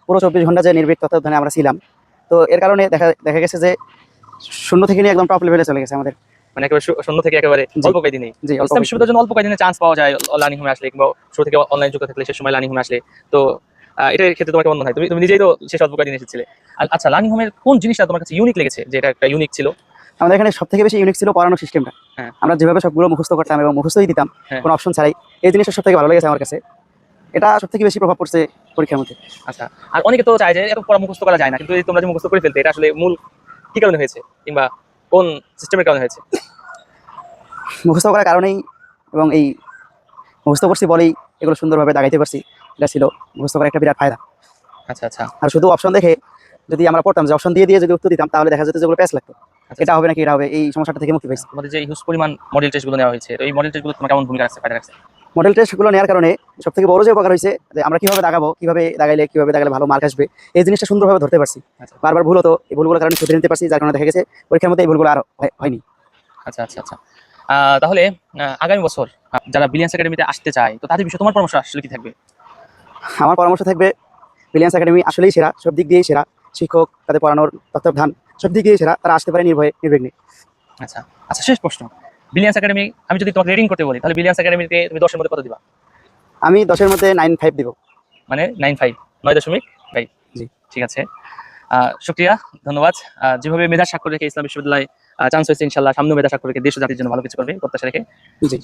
পুরো 24 ঘন্টা যে নির্ভীক তত্ত্বাবধানে আমরা ছিলাম, তো এর কারণে দেখা গেছে যে শূন্য থেকে নিয়ে একদম টপ লেভেলে চলে গেছে আমাদের। মানে একেবারে শূন্য থেকে একেবারে অল্প কয়েকদিনে। জি, অল্প ইসলাম কয়েকদিনে। বিশ্ববিদ্যালয়ের জন্য অল্প কয়েকদিনে চান্স পাওয়া যায় লার্নিং হোমে আসলে, কিংবা শুরু থেকে অনলাইন যুক্ত থাকলে সে সময় লার্নিং হোমে আসলে। তো এটার ক্ষেত্রে তোমার কেমন মনে হয়? তুমি নিজেই তো শেষ অল্প কয়েকদিন এসেছিলে। আচ্ছা, লার্নিং হোমের কোন জিনিসটা তোমার কাছে ইউনিক লেগেছে, যে এটা একটা ইউনিক ছিল? আমাদের এখানে সবথেকে বেশি ইউনিক ছিল পড়ানোর সিস্টেমটা। হ্যাঁ। আমরা যেভাবে সবগুলো মুখস্থ করতাম এবং মুখস্থই দিতাম হ্যাঁ। কোনো অপশন ছাড়াই, এই জিনিসটা সবথেকে ভালো লেগেছে আমার কাছে। এটা সবথেকে বেশি প্রভাব পড়ছে পরীক্ষার মধ্যে। আচ্ছা, আর অনেকে তো চায় যে এত পড়া মুখস্থ করা যায় না, কিন্তু এই তোমরা যে মুখস্থ করে ফেলতে, এটা আসলে মূল কি কারণে হয়েছে, কিংবা কোন সিস্টেমের কারণে হয়েছে? মুখস্থ করার কারণেই এবং এই মুখস্থ করছি বলেই এগুলো সুন্দরভাবে দাগাইতে পারছি। এটা ছিল মুখস্থ করার একটা বিরাট ফায়দা। আচ্ছা আচ্ছা আর শুধু অপশন দেখে যদি আমরা পড়তাম, যে অপশন দিয়ে যদি উত্তর দিতাম, তাহলে দেখা যেত যেগুলো প্যাচ লাগতো, আচ্ছা। এটা হবে নাকি এটা হবে, এই সমস্যাটা থেকে মুক্তি পাইছি। তোমাদের যে হিউজ পরিমাণ মডেল টেস্টগুলো নেওয়া হয়েছে, তো এই মডেল টেস্টগুলো তোমার কেমন ভূমিকা রাখছে, ফায়দা রাখছে? মডেল টেস্টগুলো নেওয়ার কারণে সবথেকে বড় যে উপকার হয়েছে, যে আমরা কিভাবে দাগাবো, কিভাবে দাগাইলে ভালো মার্ক আসবে, এই জিনিসটা সুন্দরভাবে ধরতে পারছি। আচ্ছা বারবার ভুল হতো, এই ভুলগুলোর কারণে শুধরে নিতে পারছি, যার কারণে দেখা গেছে পরীক্ষার মধ্যে এই ভুলগুলো আর হয়নি। আচ্ছা আচ্ছা আচ্ছা। তাহলে আগামী বছর যারা ব্রিলিয়ান্স একাডেমিতে আসতে চায়, তো তাদের বিষয়ে তোমার পরামর্শ আসলে কি থাকবে? আমার পরামর্শ থাকবে, ব্রিলিয়ান্স একাডেমি আসলেই সেরা, সব দিক দিয়েই সেরা। শিক্ষক, তাদের পড়ানোর তত্ত্বাবধান, সব দিক দিয়েই সেরা। তারা আসতে পারে নির্ভয়ে, নির্বিঘ্নে। আচ্ছা আচ্ছা, শেষ প্রশ্ন। ব্রিলিয়ান্স একাডেমি, আমি যদি তোমাকে রেটিং করতে বলি, তাহলে ব্রিলিয়ান্স একাডেমিতে তুমি 10-এর মধ্যে কত দিবা? আমি 10-এর মধ্যে 9.5 দিব। মানে 9.5, 9.5। জি। ঠিক আছে, শুক্রিয়া, ধন্যবাদ। যেভাবে মেধা স্বাক্ষর রেখে ইসলাম বিশ্ববিদ্যালয় চান্স হয়েছে, ইনশাল্লাহ সামনে মেধা স্বাক্ষর রেখে দেশ ও জাতির জন্য ভালো কিছু করবে প্রত্যাশা রেখে। জি।